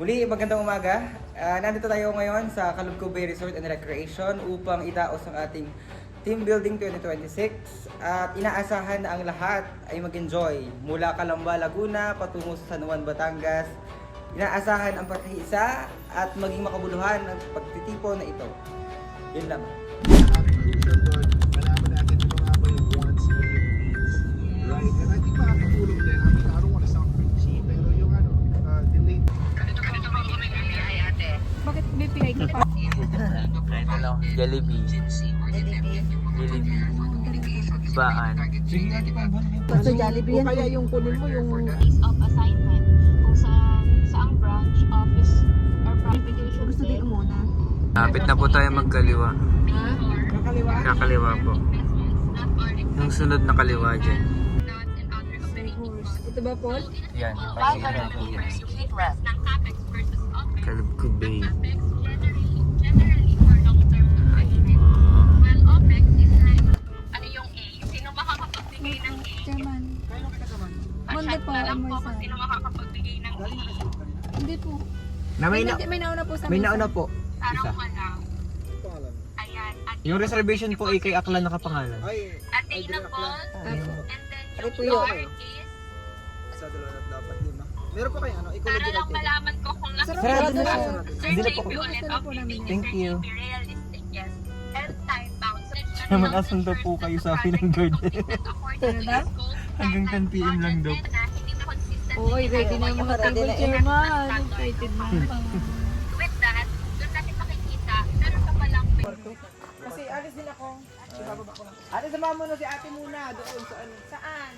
Muli, magandang umaga. Nandito tayo ngayon sa Calugco Bay Resort and Recreation upang itaos ang ating Team Building 2026 at inaasahan na ang lahat ay mag-enjoy mula Calamba, Laguna patungo sa San Juan, Batangas. Inaasahan ang pagkakaisa at maging makabuluhan ng pagtitipon na ito. Yun lang. Malaman natin kung nga ba yung wants and yung needs. Right? And I think makakatulong din. I mean, I don't want to sound preachy, pero yung delayed. Ganito ba kami ay ate? Bakit BPI ka pa? Ito lang, Jollibee. Jollibee. Baan. Sige natin pa ba? Sa Jollibee yan. Kaya yung kunin mo yung... Place of assignment kung saang branch, office, or application. Gusto din muna. Lapit na po tayo magkaliwa. Ha? Kakaliwa? Kakaliwa po. Yung sunod na kaliwa dyan. Ito ba, Paul? Yan. 500 meters, straight left. Calugco Bay. Ano yung A? Sino makakapagbigay ng A? Chairman. Monday Chat po, na lang on po my kung side. sino makakapagbigay ng A. Hindi po. May May nauna po sa nauna po. Parang wala. Pangalan. Ayan. At Yung reservation po ay kay Aklan nakapangalan. Ay, attainable. Apo. And then Ano yung po yun? door is sa 2-5. Meron pa kayo ano? Ikaw para lang malaman ko kung Sarado na. Sir Hindi na JP po. ulit Sarado po namin. updating. Thank Sir you. JP realistic, yes. And time bound. Naman, asan daw po kayo sa akin ng guard? Talaga? Hanggang 10 PM lang daw. Uy, ready na yung mga table, Chairman. Excited na. With that, doon natin makikita, meron ka palang Kasi alis din ako. Ate, samahan mo na si ate muna. Doon sa ano. Saan?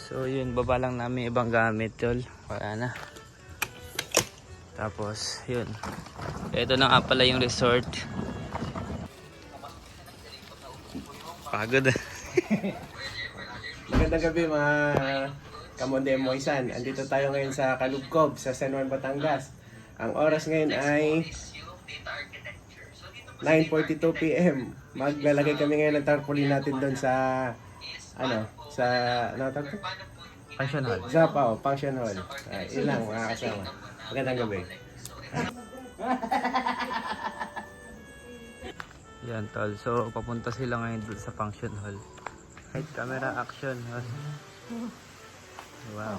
So yun, baba lang namin ibang gamit tol. Wala na. Tapos yun. Ito na nga pala yung resort. Pagod ah. Magandang gabi mga Kamonde Moisan. Andito tayo ngayon sa Calugcob sa San Juan, Batangas. Ang oras ngayon ay 9:42 PM. Maglalagay kami ngayon ng tarpaulin natin doon sa ano tawag to? Function hall. Zapao, Function Hall. Ilang mga kasama. Magandang gabi. Yan tol. So papunta sila ngayon dun sa function hall. Right, camera action. Wow.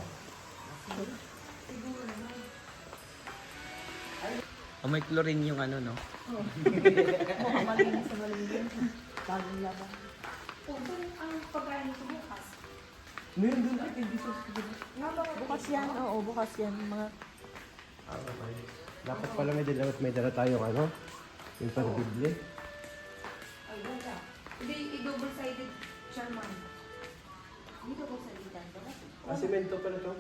Oh, may chlorine yung ano no. Malinis na malinis. Bagong laban. Meron doon ay hindi sa Bukas yan. Oo, bukas yan. Mga Dapat pala may dala tayong ano? Yung pang-bibli. Hindi, i-double-sided, Chairman. Hindi double-sided yan. Semento pala to.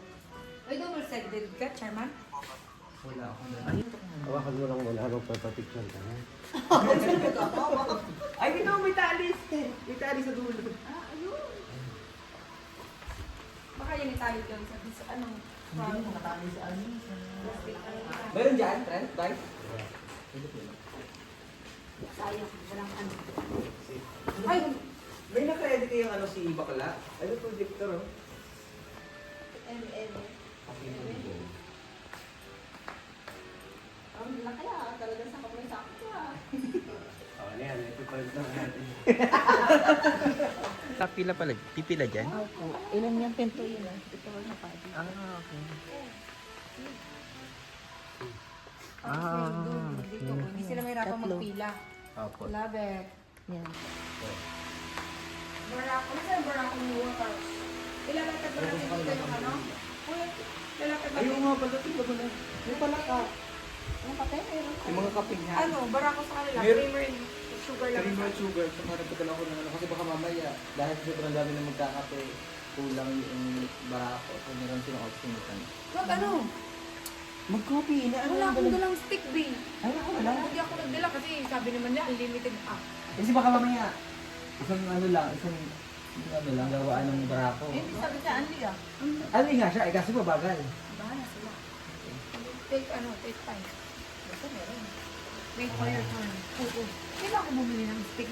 Ay, double-sided ka, Chairman? Hawakan mo lang muna habang papapicture ka. Ay, dito may talis. May talis sa dulo. Baka yan itali doon sa anong... Meron dyan, Trent? Guys? Sayang, walang ano. Ay! May na-credit yung ano si Bakla. Ano projector oh? Ang laki talaga sa kamay sa akin Ano yan, ito pa rin lang natin. Pila pala, pipila dyan? Opo. Ilan yung pinto yun Ito na pa. Okay. Ah, Dito, hindi sila may rapang magpila. Opo. Labek. Yan. Barako. Ano sa'yo barako ng waters? Ilalakad ba natin dito yung ano? Uy, ilalakad ba Ayaw nga pala, tingnan mo na. Yung pala ka. Yung kape, meron. Yung mga kaping niya. Ano, barako sa kanila. Meron- Creamer sugar lang. Creamer sugar, saka nagpadala ko ng ano, kasi baka mamaya, dahil sobrang dami na magkakape, kulang yung barako, so meron silang opsinitan. Wag ano? Mag-coffee na, ano Wala ang akong ganun? dalang stick, babe. Ay, wala. Hindi ako nagdala kasi sabi naman niya, unlimited ah. Kasi baka mamaya, isang ano lang, isang ano lang, gawaan ng barako. Eh, hindi sabi siya, Anli ah. Ano nga siya, eh kasi mabagal. Bahala sila. Take time. Basta meron. Wait for your turn. Oo. Kailan ako bumili ng stick?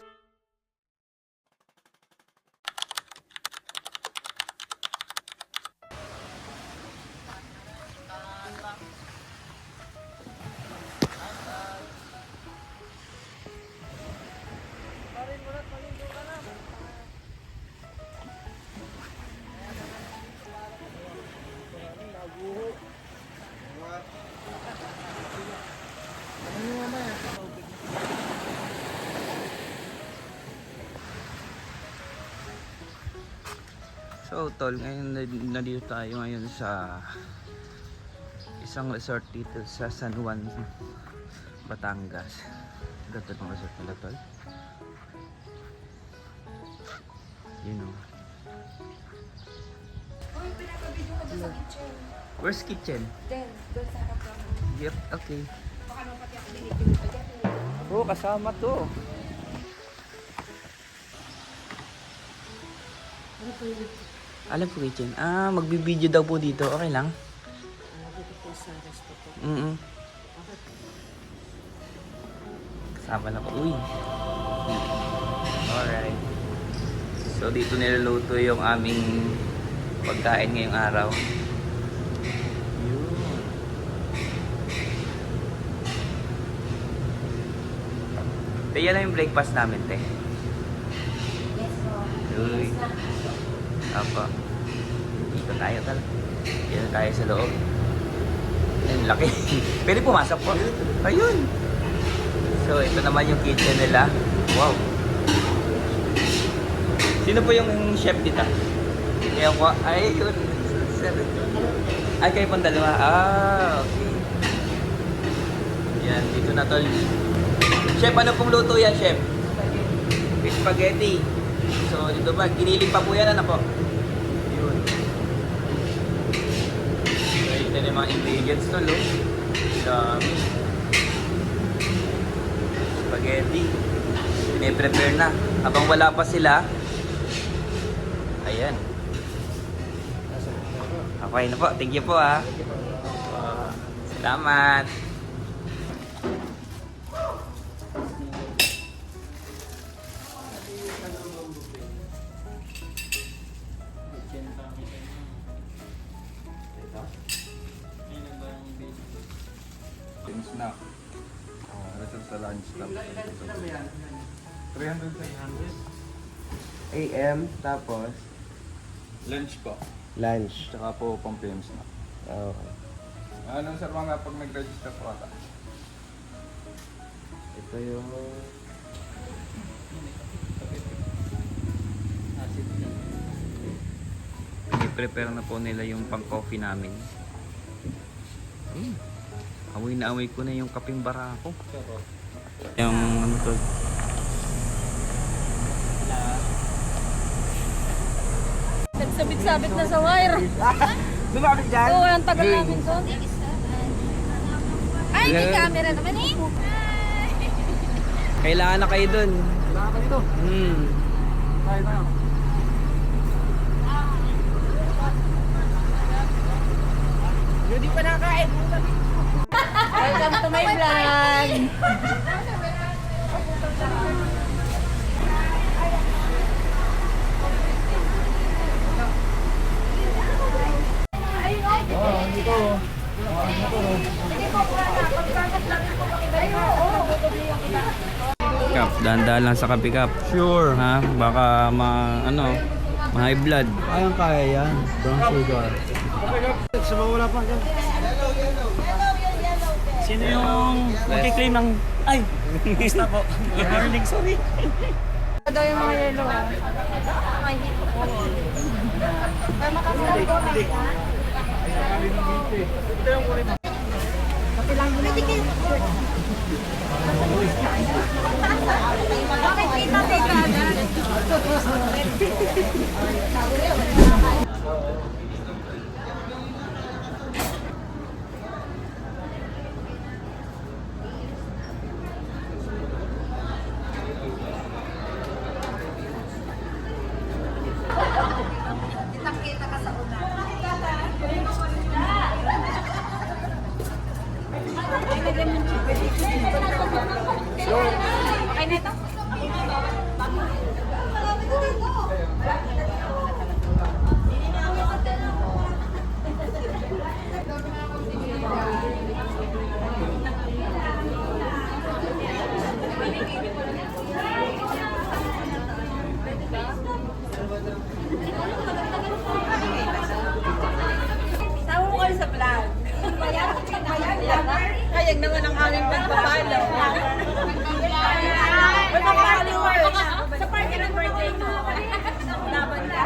So tol, ngayon nandito tayo ngayon sa isang resort dito sa San Juan, Batangas. Ganda ng resort nila tol. You know. Uy, pinapabidyo ka doon sa kitchen. Where's kitchen? Doon sa harap lang. Yep, okay. Baka nung pati ako binibili pa dyan. Oo, kasama to. Alam po kitchen. Magbibideo daw po dito. Okay lang? Dito po sa resto po. Kasama na po. Uy. Alright. So dito niluluto yung aming pagkain ngayong araw. Yun. Te, yan lang yung breakfast namin, te. Uy. Apa. Dito tayo talaga. Dito tayo sa loob. Ayun, laki. Pwede pumasok po. Ayun. So, ito naman yung kitchen nila. Wow. Sino po yung chef dito? Kaya ko, ay, yun. Ay, kayo pong dalawa. Okay. Yan, dito na tol. Chef, ano pong luto yan, chef? Fish spaghetti. So, dito ba? Giniling pa po yan, ano po? Yun. So, ito na yung mga ingredients tol, oh. Dami. Spaghetti. Pine-prepare na. Habang wala pa sila, ayan. Okay na po. Thank you po, ha. Salamat. Snack. Ito sa lunch stop. 300 AM, tapos lunch po. lunch. Tsaka po pang PM snack. Okay. Anong sir mga pag nag-register po ata? Ito yung... I-prepare na po nila yung pang-coffee namin. Amoy na amoy ko na yung kaping barako. Yung ano to. Nagsabit-sabit na sa wire. Lumapit dyan? Oo, ang tagal namin doon. Ay, may camera naman eh. Kailangan na kayo dun. Kailangan ka dito. Tayo. Hindi pa nakain. Welcome to my vlog. Kap, dahan-dahan lang sa kape kap. Sure. Ha? Baka ma-high blood. Ayang kaya yan. Brown sugar. Sino yung magkiklaim ng... Ay! Basta po. Good morning, sorry. Ito daw yung mga yellow. Ay, hito ko. Para makasabi ko. Bakit kita teka na? Kita ka sa una. Okay na ito? Sama mo kayo sa vlog. Kayag naman ang aming pagpapalo. May mga followers. Sa party ng birthday ko. Laban ka.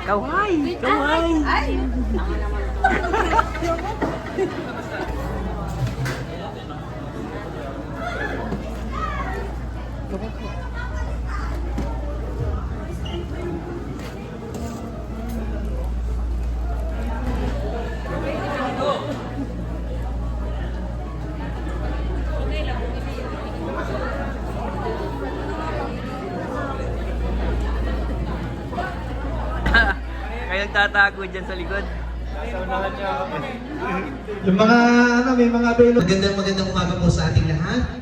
Kaway! Kaway! Kayo tatago dyan sa likod. Yung mga may mga available. Magandang umaga po sa ating lahat.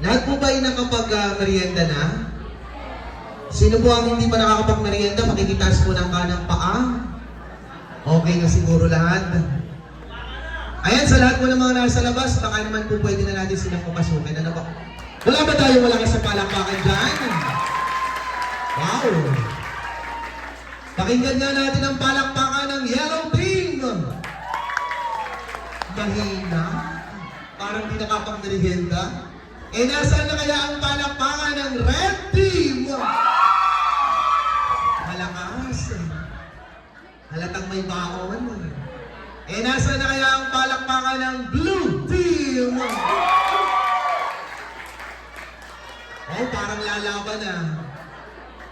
Lahat po ba ay nakapag-merienda na? Sino po ang hindi pa nakakapag-merienda? Makikitaas po ng kanang paa. Okay na siguro lahat. Ayan, sa lahat po ng mga nasa labas, baka naman po pwede na natin silang papasukin. Ano ba? Wala ba tayo malakas sa palakpakan dyan? Wow! Pakinggan nga natin ang palakpakan ng Yellow Team! Mahina. Parang di nakapag-merienda. Eh, nasaan na kaya ang palakpakan ng Red Team? Malakas. Halatang may baon. Eh, nasaan na kaya ang palakpakan ng Blue Team? Oh, parang lalaban na.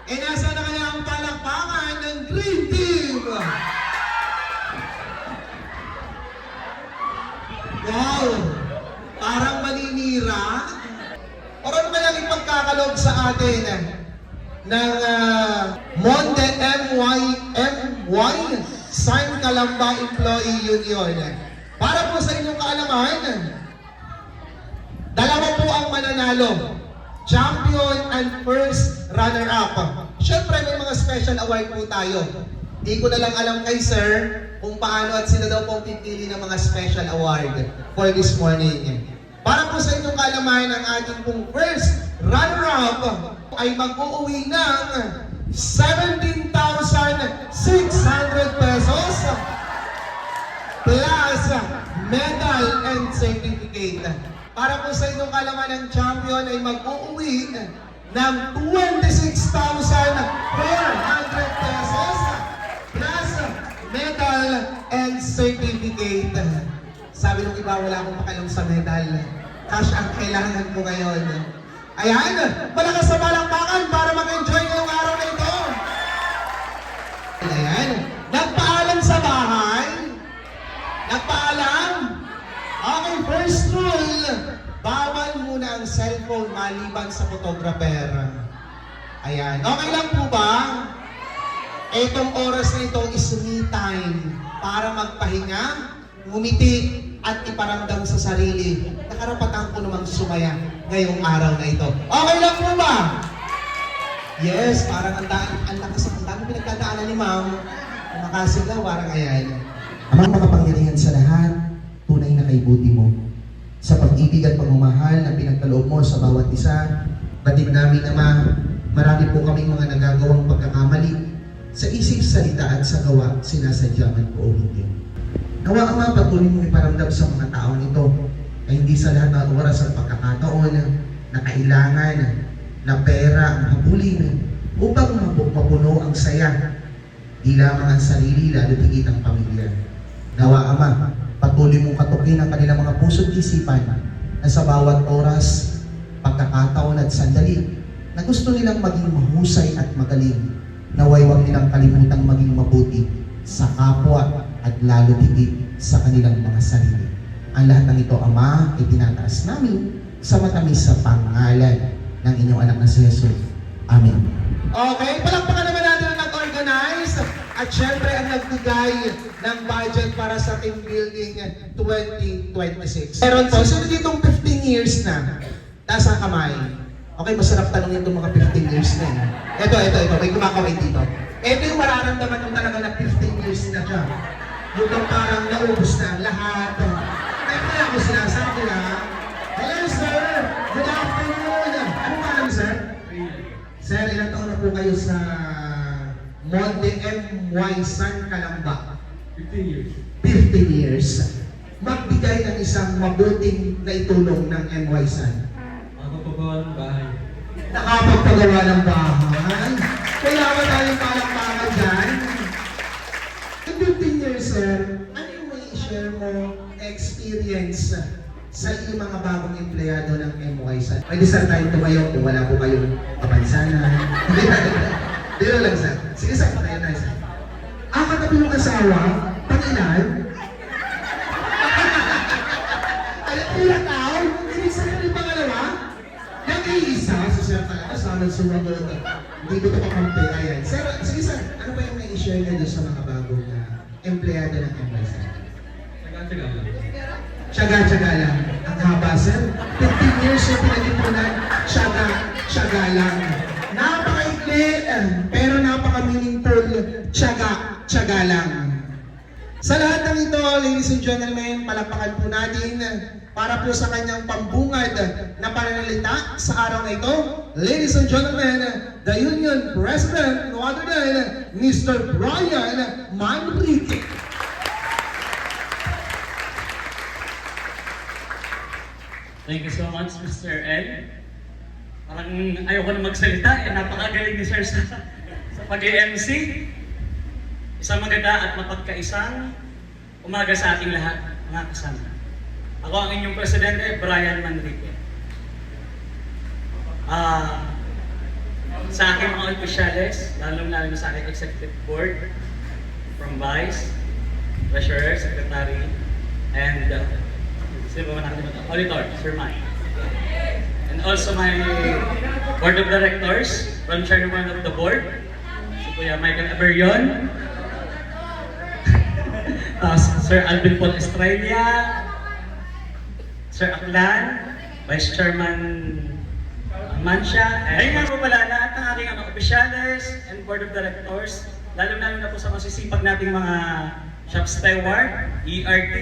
Eh, nasaan na kaya ang palakpakan ng Green Team? Wow! Parang maninira. O ano kaya ipagkakalog sa atin ng Monde MY San Calamba Employee Union? Para po sa inyong kaalaman, dalawa po ang mananalo. Champion and first runner-up. Siyempre may mga special award po tayo. Di ko na lang alam kay sir kung paano at sino daw pong pipili ng mga special award for this morning. Para po sa inyong kaalaman, ang ating pong first runner-up ay mag-uuwi ng 17,600 pesos plus medal and certificate. Para po sa inyong kaalaman, ang champion ay mag-uuwi ng 26,400 pesos plus medal and certificate. Sabi nung iba, wala akong pakialam sa medal. Cash ang kailangan ko ngayon. Ayan, malakas sa palakpakan para mag-enjoy ngayong araw na ito. Ayan, nagpaalam sa bahay. Nagpaalam. Okay, first rule, bawal muna ang cellphone maliban sa photographer. Ayan, okay lang po ba? Itong oras na ito is me time para magpahinga, ngumiti, at iparamdam sa sarili na karapatan ko namang sumaya ngayong araw na ito. Okay lang po ba? Yes, parang ang lakas ang dami pinagdadaanan ni ma'am. Makasigaw, parang ayan. Amang makapangyarihan sa lahat, tunay na kaibuti mo. Sa pag-ibig at pagmamahal na pinagkaloob mo sa bawat isa, batid namin Ama, marami po kaming mga nagagawang pagkakamali sa isip, salita at sa gawa, sinasadya man po o hindi. Nawa Ama, patuloy mong iparamdam sa mga tao nito na hindi sa lahat ng oras at pagkakataon na kailangan na pera ang habulin upang mapuno ang saya, di lamang ang sarili, lalo tigit ang pamilya. Nawa Ama, patuloy mong katukin ang kanilang mga puso't isipan na sa bawat oras, pagkakataon at sandali na gusto nilang maging mahusay at magaling, naway huwag nilang kalimutang maging mabuti sa kapwa at lalo tigit sa kanilang mga sarili. Ang lahat ng ito, Ama, ay tinataas namin sa matamis sa pangalan ng inyong anak na si Jesus. Amen. Okay, palakpakan naman natin ang nag-organize at syempre ang nagbigay ng budget para sa team building 2026. Meron po, sino ditong 15 years na? Taas ang kamay. Okay, masarap tanongin itong mga 15 years na yun. Ito, may kumakaway dito. Ito yung mararamdaman mo talaga na 15 years na siya. Yung parang naubos na ang lahat. Kaya ako sinasabi na, hello sir! Good afternoon! Ano ba alam sir? Sir, ilang taon na po kayo sa Monde MY San Calamba? 15 years. 15 years. magbigay ng isang mabuting na itulong ng MY San? Makapagawa ng bahay. Nakapagpagawa ng bahay. Kaya ba tayong palakpakan dyan? In 15 years, sir, ano yung may share mo experience sa iyong mga bagong empleyado ng MY San? Pwede sir tayo tumayo kung wala po kayong kapansanan. Dito lang sir. Sige sir, tayo na sir. Katabi yung asawa, pang-ilan? Alam ko na tao, sinisa ka rin pangalawa? Yung iisa, so sir talaga, sana sumagot. Hindi ko ito kakampi. Ayan. Sir, sige sir, ano ba yung may i-share nyo doon sa mga bagong empleyado ng MY San? Taga-taga lang. Tiyaga-tiyaga lang. Ang haba, sir. 15 years yung pinag-ipunan. Tiyaga lang. Napaka-ikli, pero napaka-meaningful. Tiyaga lang. Sa lahat ng ito, ladies and gentlemen, palakpakan po natin para po sa kanyang pambungad na pananalita sa araw na ito. Ladies and gentlemen, the Union President, no other than Mr. Brian Manrique. Thank you so much, Mr. L. Parang ayoko na magsalita, napakagaling ni Sir sa pag-MC. Isang maganda at mapagkaisang umaga sa ating lahat, mga kasama. Ako ang inyong Presidente, Brian Manrique. Sa aking mga opisyales, lalong-lalo sa aking Executive Board, from Vice, Treasurer, Secretary, and sino ba natin ito? Auditor, Sir Mike. And also my Board of Directors, from Chairman of the Board, si Kuya Michael Aberion, Sir Alvin Paul Estrella, Sir Aklan, Vice Chairman Mansha, ayun nga po pala lahat ng aking opisyales and Board of Directors, lalo-lalo na po sa masisipag nating mga shop steward, ERT,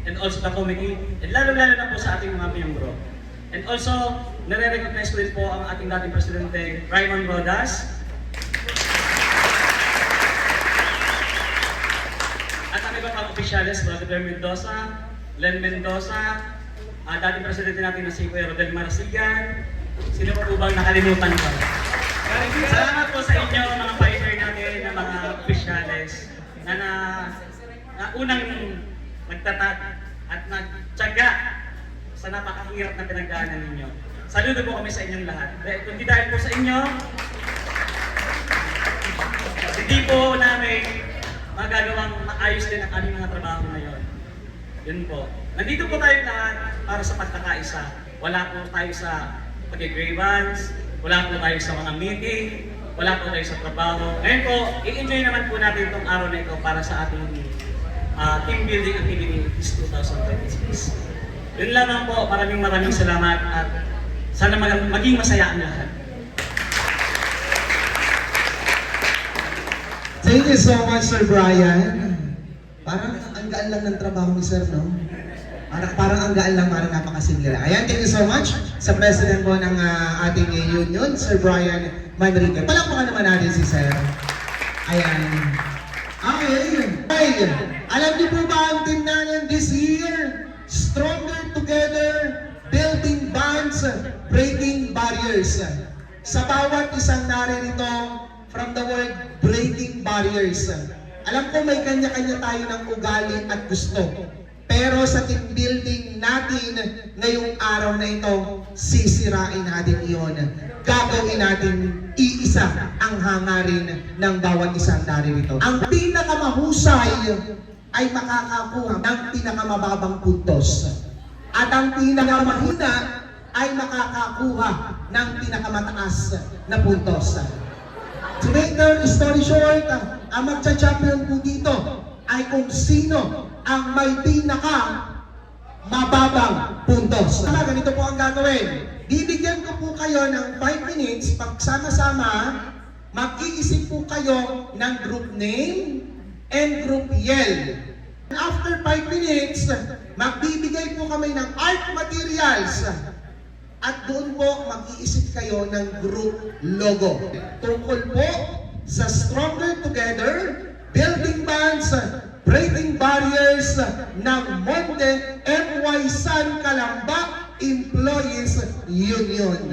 and also the committee, and lalo-lalo na po sa ating mga miyembro. And also, nare-recognize ko rin po ang ating dating Presidente, Raymond Rodas. At ang iba pang opisyales, Vladimir Mendoza, Len Mendoza, dating Presidente natin na si Kuya Rodel Marasigan. Sino pa po bang nakalimutan ko? Salamat po sa inyo, mga pioneer natin, na mga opisyales, na unang nagtatag at nagtyaga sa napakahirap na pinagdaanan ninyo. Saludo po kami sa inyong lahat. Kundi dahil po sa inyo, hindi po namin magagawang maayos din ang aming mga trabaho ngayon. Yun po. Nandito po tayo lahat para sa pagkakaisa. Wala po tayo sa pag-grievance, wala po tayo sa mga meeting, wala po tayo sa trabaho. Ngayon po, i-enjoy naman po natin itong araw na ito para sa ating team building activities 2026. Yun lamang po, maraming salamat at sana maging masaya ang lahat. Thank you so much, Sir Brian. Parang ang gaan lang ng trabaho ni Sir, no? Parang ang gaan lang, parang napakasimple lang. Ayan, thank you so much sa President po ng ating union, Sir Brian Manrique. Palakpakan naman natin si Sir. Ayan. Okay. Alam niyo po ba ang team natin this year? Stronger Together, Building Bonds, Breaking Barriers. Sa bawat isang naririto, from the word breaking barriers. Alam ko may kanya-kanya tayo ng ugali at gusto. Pero sa team building natin ngayong araw na ito, sisirain natin iyon. Gagawin natin iisa ang hangarin ng bawat isang naririto. Ang pinakamahusay ay makakakuha ng pinakamababang puntos. At ang pinakamahina ay makakakuha ng pinakamataas na puntos. To make the story short, ang magcha-champion po dito ay kung sino ang may mababang puntos. Ganito po ang gagawin. Bibigyan ko po kayo ng 5 minutes, pagsama-sama, mag-iisip po kayo ng group name and group yell. After 5 minutes, magbibigay po kami ng art materials. At doon po mag-iisip kayo ng group logo. Tungkol po sa Stronger Together, Building Bonds, Breaking Barriers ng Monde MY San Calamba Employees Union.